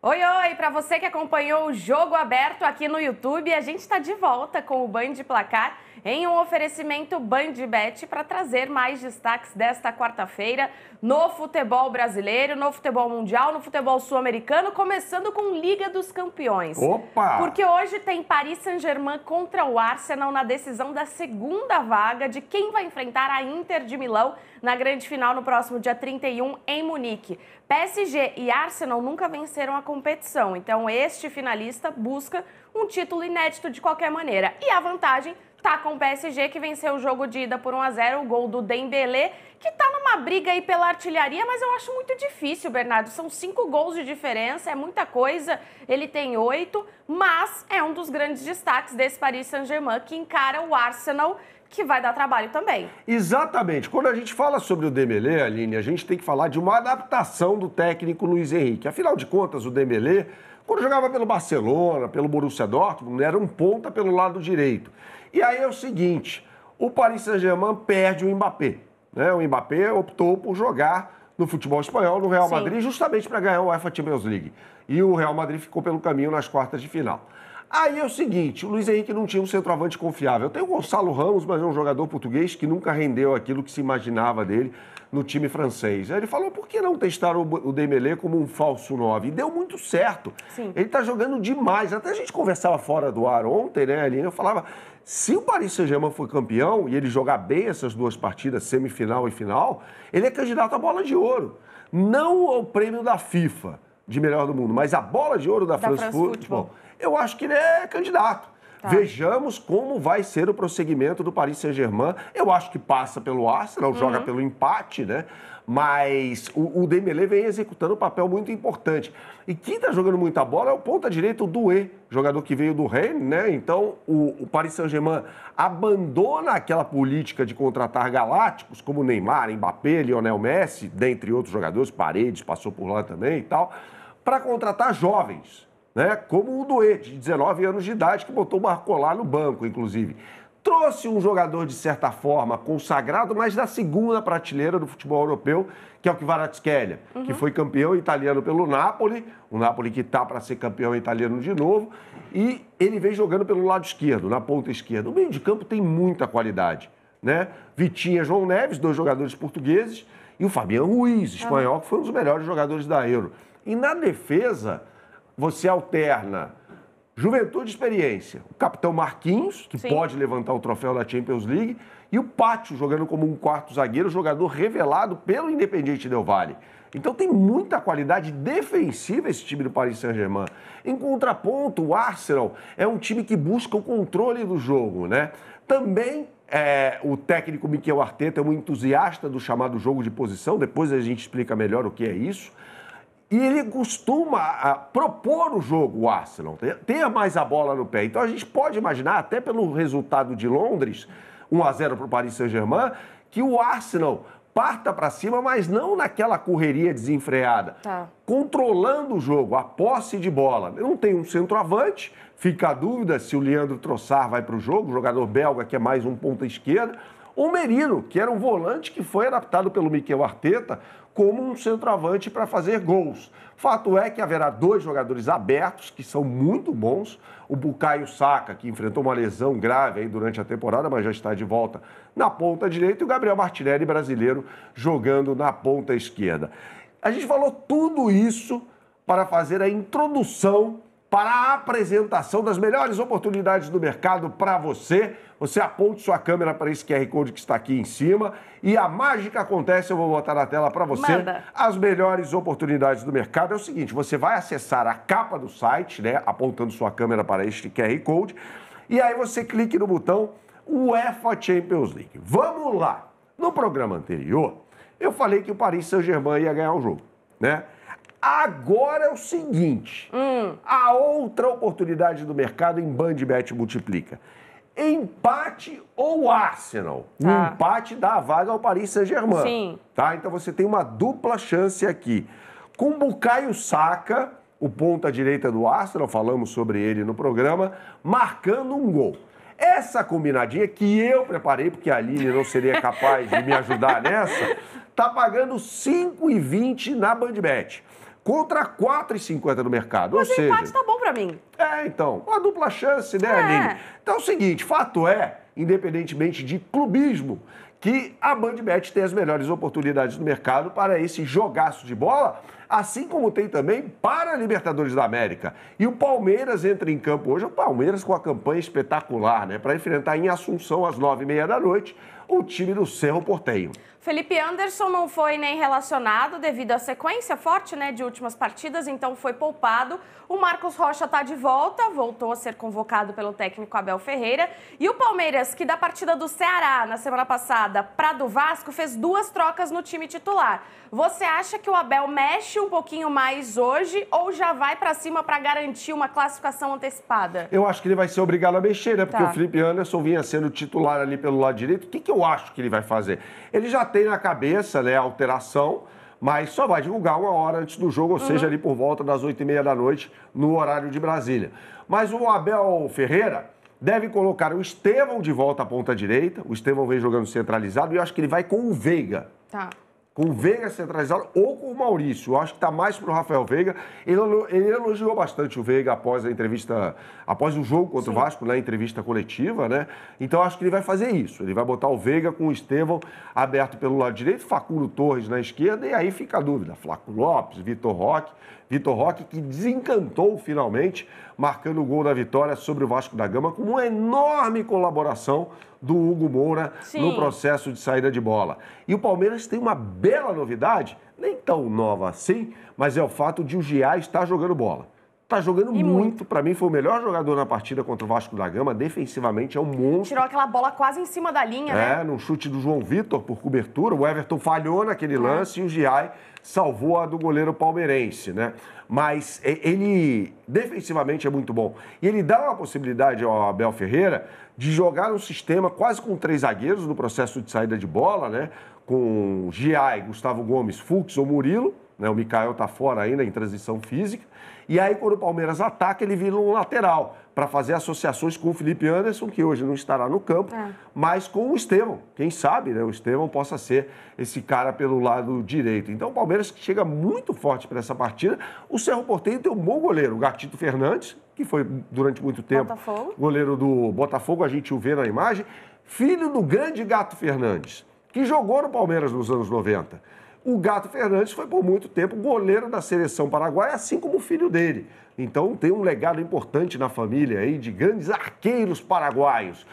Oi, oi! Para você que acompanhou o Jogo Aberto aqui no YouTube, a gente está de volta com o Band de Placar em um oferecimento BandBet para trazer mais destaques desta quarta-feira no futebol brasileiro, no futebol mundial, no futebol sul-americano, começando com Liga dos Campeões. Opa! Porque hoje tem Paris Saint-Germain contra o Arsenal na decisão da segunda vaga de quem vai enfrentar a Inter de Milão na grande final no próximo dia 31 em Munique. PSG e Arsenal nunca venceram a competição, então este finalista busca um título inédito de qualquer maneira. E a vantagem tá com o PSG, que venceu o jogo de ida por 1-0, o gol do Dembélé, que tá numa briga aí pela artilharia, mas eu acho muito difícil, Bernardo. São 5 gols de diferença, é muita coisa. Ele tem 8, mas é um dos grandes destaques desse Paris Saint-Germain, que encara o Arsenal, que vai dar trabalho também. Exatamente. Quando a gente fala sobre o Dembélé, Aline, a gente tem que falar de uma adaptação do técnico Luiz Henrique. Afinal de contas, o Dembélé, quando jogava pelo Barcelona, pelo Borussia Dortmund, era um ponta pelo lado direito. E aí é o seguinte, o Paris Saint-Germain perde o Mbappé, né? O Mbappé optou por jogar no futebol espanhol, no Real Madrid, justamente para ganhar o UEFA Champions League. E o Real Madrid ficou pelo caminho nas quartas de final. Aí é o seguinte, o Luiz Henrique não tinha um centroavante confiável. Tem o Gonçalo Ramos, mas é um jogador português que nunca rendeu aquilo que se imaginava dele no time francês. Aí ele falou, por que não testar o Dembélé como um falso 9? E deu muito certo. Sim. Ele tá jogando demais. Até a gente conversava fora do ar ontem, né, Aline? Eu falava, se o Paris Saint-Germain for campeão e ele jogar bem essas duas partidas, semifinal e final, ele é candidato à bola de ouro. Não ao prêmio da FIFA de melhor do mundo, mas a bola de ouro da France Football. Eu acho que ele é candidato. Tá. Vejamos como vai ser o prosseguimento do Paris Saint-Germain. Eu acho que passa pelo Arsenal, joga pelo empate, né? Mas o Dembélé vem executando um papel muito importante. E quem está jogando muita bola é o ponta-direita, o Doué, jogador que veio do Rennes, né? Então, o Paris Saint-Germain abandona aquela política de contratar galácticos, como Neymar, Mbappé, Lionel Messi, dentre outros jogadores, Paredes passou por lá também e tal, para contratar jovens, né? Como o Doué, de 19 anos de idade, que botou o Barcola no banco, inclusive. Trouxe um jogador, de certa forma, consagrado, mas da segunda prateleira do futebol europeu, que é o Kvaratskhelia, que foi campeão italiano pelo Napoli, o Napoli que está para ser campeão italiano de novo, e ele vem jogando pelo lado esquerdo, na ponta esquerda. O meio de campo tem muita qualidade, né? Vitinha, João Neves, 2 jogadores portugueses, e o Fabián Ruiz, espanhol, que foi um dos melhores jogadores da Euro. E na defesa, você alterna Juventude e Experiência, o capitão Marquinhos, que pode levantar o troféu da Champions League, e o Pátio, jogando como um quarto zagueiro, jogador revelado pelo Independiente Del Valle. Então tem muita qualidade defensiva esse time do Paris Saint-Germain. Em contraponto, o Arsenal é um time que busca o controle do jogo, né? Também o técnico Mikel Arteta é um entusiasta do chamado jogo de posição, depois a gente explica melhor o que é isso. E ele costuma propor o jogo, o Arsenal, ter mais a bola no pé. Então a gente pode imaginar, até pelo resultado de Londres, 1-0 para o Paris Saint-Germain, que o Arsenal parta para cima, mas não naquela correria desenfreada. Controlando o jogo, a posse de bola. Não tem um centroavante, fica a dúvida se o Leandro Trossard vai para o jogo, jogador belga que é mais um ponta esquerda. O Merino, que era um volante que foi adaptado pelo Mikel Arteta como um centroavante para fazer gols. Fato é que haverá 2 jogadores abertos, que são muito bons. O Bukayo Saka, que enfrentou uma lesão grave aí durante a temporada, mas já está de volta na ponta direita, e o Gabriel Martinelli, brasileiro, jogando na ponta esquerda. A gente falou tudo isso para fazer a introdução para a apresentação das melhores oportunidades do mercado para você. Você aponte sua câmera para esse QR Code que está aqui em cima e a mágica acontece, eu vou botar na tela para você. Manda. As melhores oportunidades do mercado é o seguinte, você vai acessar a capa do site, né, apontando sua câmera para este QR Code, e aí você clique no botão UEFA Champions League. Vamos lá! No programa anterior, eu falei que o Paris Saint-Germain ia ganhar o jogo, né? Agora é o seguinte, a outra oportunidade do mercado em BandBet multiplica. Empate ou Arsenal? O empate dá a vaga ao Paris Saint-Germain. Sim. Tá? Então você tem uma dupla chance aqui. Com Bukayo Saka, o ponta-direita do Arsenal, falamos sobre ele no programa, marcando um gol. Essa combinadinha que eu preparei, porque a Aline não seria capaz de me ajudar nessa, tá pagando 5,20 na BandBet. contra 4,50 no mercado. Mas ou o seja, empate tá bom pra mim. Então, uma dupla chance, né, Aline? Então é o seguinte, fato é, independentemente de clubismo, que a BandBet tem as melhores oportunidades no mercado para esse jogaço de bola, assim como tem também para a Libertadores da América. E o Palmeiras entra em campo hoje, o Palmeiras com a campanha espetacular, né? Para enfrentar em Assunção às 9h30 da noite o time do Cerro Porteño. Felipe Anderson não foi nem relacionado devido à sequência forte, né, de últimas partidas, então foi poupado. O Marcos Rocha está de volta, voltou a ser convocado pelo técnico Abel Ferreira. E o Palmeiras, que da partida do Ceará na semana passada para do Vasco, fez 2 trocas no time titular. Você acha que o Abel mexe um pouquinho mais hoje ou já vai para cima para garantir uma classificação antecipada? Eu acho que ele vai ser obrigado a mexer, né? Porque Tá. o Felipe Anderson vinha sendo titular ali pelo lado direito. O que eu acho que ele vai fazer? Ele já tem na cabeça, né, a alteração, mas só vai divulgar 1 hora antes do jogo, ou seja, ali por volta das 8h30 da noite, no horário de Brasília. Mas o Abel Ferreira deve colocar o Estevão de volta à ponta direita. O Estevão vem jogando centralizado e eu acho que ele vai com o Veiga. Tá. Com o Veiga centralizado ou com o Maurício. Eu acho que está mais para o Rafael Veiga. Ele elogiou bastante o Veiga após a entrevista, após o jogo contra o Vasco, na entrevista coletiva, né? Então, eu acho que ele vai fazer isso. Ele vai botar o Veiga com o Estevão aberto pelo lado direito, Facundo Torres na esquerda, e aí fica a dúvida. Flávio Lopes, Vitor Roque. Vitor Roque que desencantou finalmente, marcando o gol da vitória sobre o Vasco da Gama, com uma enorme colaboração do Hugo Moura no processo de saída de bola. E o Palmeiras tem uma bela novidade, nem tão nova assim, mas é o fato de o Giai estar jogando bola. Está jogando muito. Para mim, foi o melhor jogador na partida contra o Vasco da Gama. Defensivamente, é um monstro. Tirou aquela bola quase em cima da linha, né? No chute do João Vitor por cobertura. O Everton falhou naquele lance e o Giai salvou a do goleiro palmeirense, né? Mas ele, defensivamente, é muito bom. E ele dá uma possibilidade ao Abel Ferreira de jogar um sistema quase com 3 zagueiros no processo de saída de bola, né? Com Giai, Gustavo Gomes, Fux ou Murilo. O Mikael está fora ainda em transição física. E aí, quando o Palmeiras ataca, ele vira um lateral para fazer associações com o Felipe Anderson, que hoje não estará no campo, mas com o Estevão. Quem sabe, né? O Estevão possa ser esse cara pelo lado direito. Então, o Palmeiras chega muito forte para essa partida. O Cerro Porteño tem um bom goleiro, o Gatito Fernandes, que foi durante muito tempo goleiro do Botafogo, a gente o vê na imagem, filho do grande Gato Fernandes, que jogou no Palmeiras nos anos 90. O Gato Fernandes foi por muito tempo goleiro da seleção paraguaia, assim como o filho dele. Então tem um legado importante na família aí de grandes arqueiros paraguaios.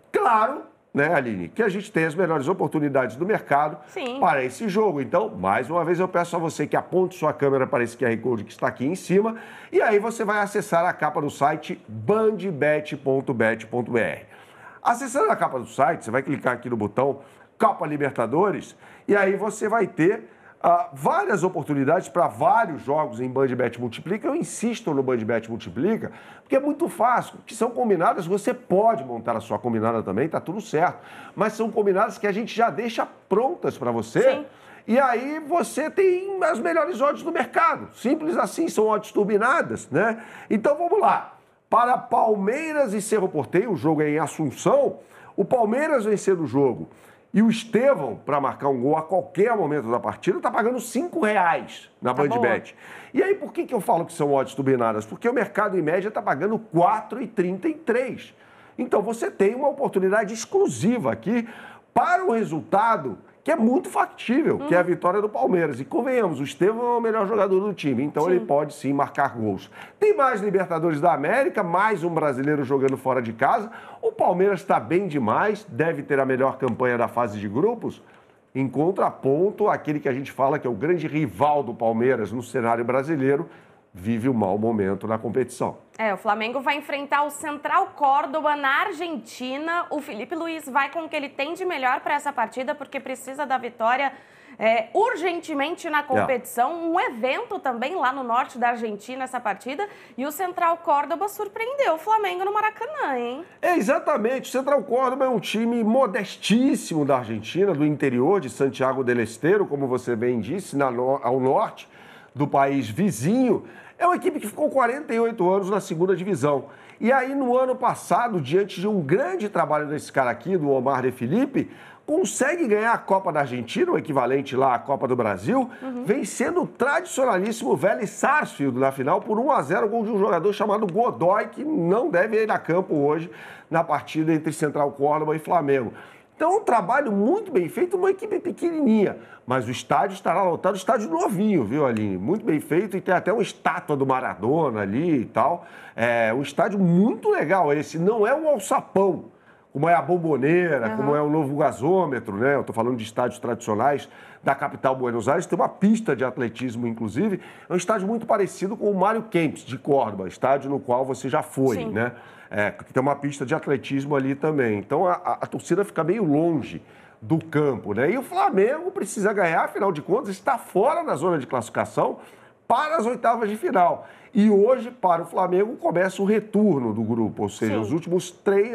Claro, né, Aline, que a gente tem as melhores oportunidades do mercado para esse jogo. Então, mais uma vez, eu peço a você que aponte sua câmera para esse QR Code que está aqui em cima e aí você vai acessar a capa do site bandbet.bet.br. Acessando a capa do site, você vai clicar aqui no botão Copa Libertadores, e aí você vai ter várias oportunidades para vários jogos em BandBet Multiplica. Eu insisto no BandBet Multiplica, porque é muito fácil. Que são combinadas, você pode montar a sua combinada também, tá tudo certo. Mas são combinadas que a gente já deixa prontas para você. Sim. E aí você tem as melhores odds do mercado. Simples assim, são odds turbinadas, né? Então vamos lá. Para Palmeiras e Cerro Porteño, o jogo é em Assunção, o Palmeiras vencendo o jogo e o Estevão, para marcar um gol a qualquer momento da partida, está pagando R$5 na BandBet. E aí, por que eu falo que são odds turbinadas? Porque o mercado, em média, está pagando R$4,33. Então, você tem uma oportunidade exclusiva aqui para o resultado que é muito factível, que é a vitória do Palmeiras. E convenhamos, o Estevão é o melhor jogador do time, então ele pode sim marcar gols. Tem mais Libertadores da América, mais um brasileiro jogando fora de casa. O Palmeiras está bem demais, deve ter a melhor campanha da fase de grupos. Em contraponto, aquele que a gente fala que é o grande rival do Palmeiras no cenário brasileiro, vive um mau momento na competição. O Flamengo vai enfrentar o Central Córdoba na Argentina. O Felipe Luiz vai com o que ele tem de melhor para essa partida, porque precisa da vitória urgentemente na competição. Um evento também lá no norte da Argentina, essa partida. E o Central Córdoba surpreendeu o Flamengo no Maracanã, hein? Exatamente. O Central Córdoba é um time modestíssimo da Argentina, do interior de Santiago del Estero, como você bem disse, ao norte do país vizinho. É uma equipe que ficou 48 anos na segunda divisão. E aí, no ano passado, diante de um grande trabalho desse cara aqui, do Omar de Felipe, consegue ganhar a Copa da Argentina, o equivalente lá à Copa do Brasil, vencendo o tradicionalíssimo Vélez Sarsfield na final por 1-0, gol de um jogador chamado Godoy, que não deve ir a campo hoje na partida entre Central Córdoba e Flamengo. Então, um trabalho muito bem feito, uma equipe pequenininha. Mas o estádio estará lotado, estádio novinho, viu, Aline? Muito bem feito e tem até uma estátua do Maradona ali e tal. É um estádio muito legal esse. Não é um alçapão, como é a Bombonera, como é o novo gasômetro, né? Eu estou falando de estádios tradicionais da capital Buenos Aires. Tem uma pista de atletismo, inclusive. É um estádio muito parecido com o Mário Kempis, de Córdoba, estádio no qual você já foi, Sim. né? Tem uma pista de atletismo ali também. Então, a torcida fica meio longe do campo, né? E o Flamengo precisa ganhar, afinal de contas, está fora da zona de classificação para as oitavas de final. E hoje, para o Flamengo, começa o retorno do grupo, ou seja,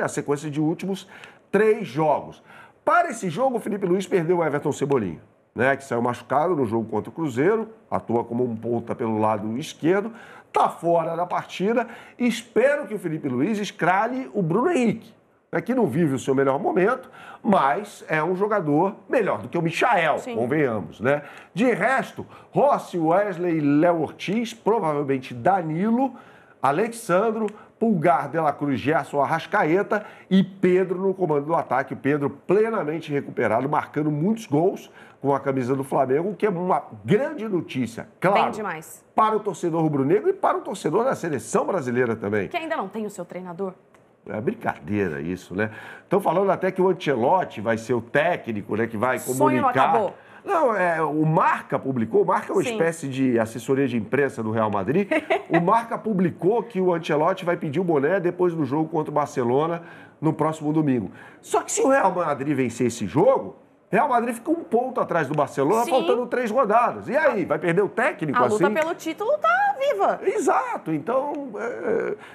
a sequência de últimos 3 jogos. Para esse jogo, o Felipe Luiz perdeu o Everton Cebolinha, né, que saiu machucado no jogo contra o Cruzeiro, atua como um ponta pelo lado esquerdo, está fora da partida. Espero que o Felipe Luiz escale o Bruno Henrique, né, que não vive o seu melhor momento, mas é um jogador melhor do que o Michael, convenhamos, né? De resto, Rossi, Wesley, Léo Ortiz, provavelmente Danilo, Alexandro, Pulgar, De La Cruz, Gerson, Arrascaeta e Pedro no comando do ataque. Pedro plenamente recuperado, marcando muitos gols com a camisa do Flamengo, que é uma grande notícia, claro, bem demais, para o torcedor rubro-negro e para o torcedor da seleção brasileira também. Que ainda não tem o seu treinador. É brincadeira isso, né? Estão falando até que o Ancelotti vai ser o técnico, né, que vai comunicar. Sonho não acabou. Não, o Marca publicou, o Marca é uma espécie de assessoria de imprensa do Real Madrid. O Marca publicou que o Ancelotti vai pedir o boné depois do jogo contra o Barcelona no próximo domingo. Só que se o Real Madrid vencer esse jogo, o Real Madrid fica um ponto atrás do Barcelona, faltando 3 rodadas. E aí, vai perder o técnico assim? A luta pelo título tá viva. Exato. Então,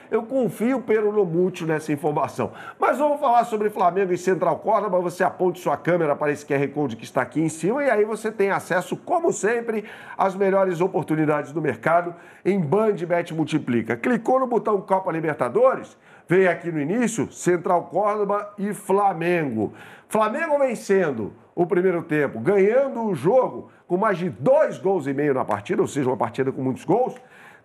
eu confio pelo Lomútil nessa informação. Mas vamos falar sobre Flamengo e Central Córdoba. Você aponte sua câmera para esse QR Code que está aqui em cima e aí você tem acesso, como sempre, às melhores oportunidades do mercado em BandBet Multiplica. Clicou no botão Copa Libertadores? Veio aqui no início, Central Córdoba e Flamengo. Flamengo vencendo o primeiro tempo, ganhando o jogo com mais de 2,5 gols na partida, ou seja, uma partida com muitos gols.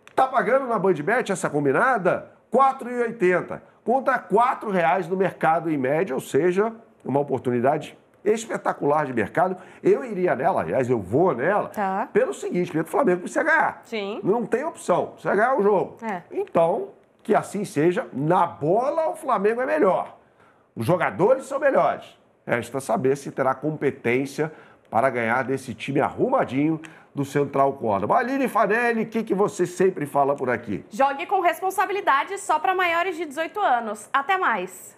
Está pagando na BandBet essa combinada R$ 4,80 contra R$ 4,00 no mercado em média, ou seja, uma oportunidade espetacular de mercado. Eu iria nela, aliás, eu vou nela, pelo seguinte, porque o Flamengo precisa ganhar. Sim. Não tem opção, precisa ganhar o jogo. Então, que assim seja, na bola o Flamengo é melhor. Os jogadores são melhores. Resta saber se terá competência para ganhar desse time arrumadinho do Central Córdoba. Aline Fanelli, o que você sempre fala por aqui? Jogue com responsabilidade só para maiores de 18 anos. Até mais!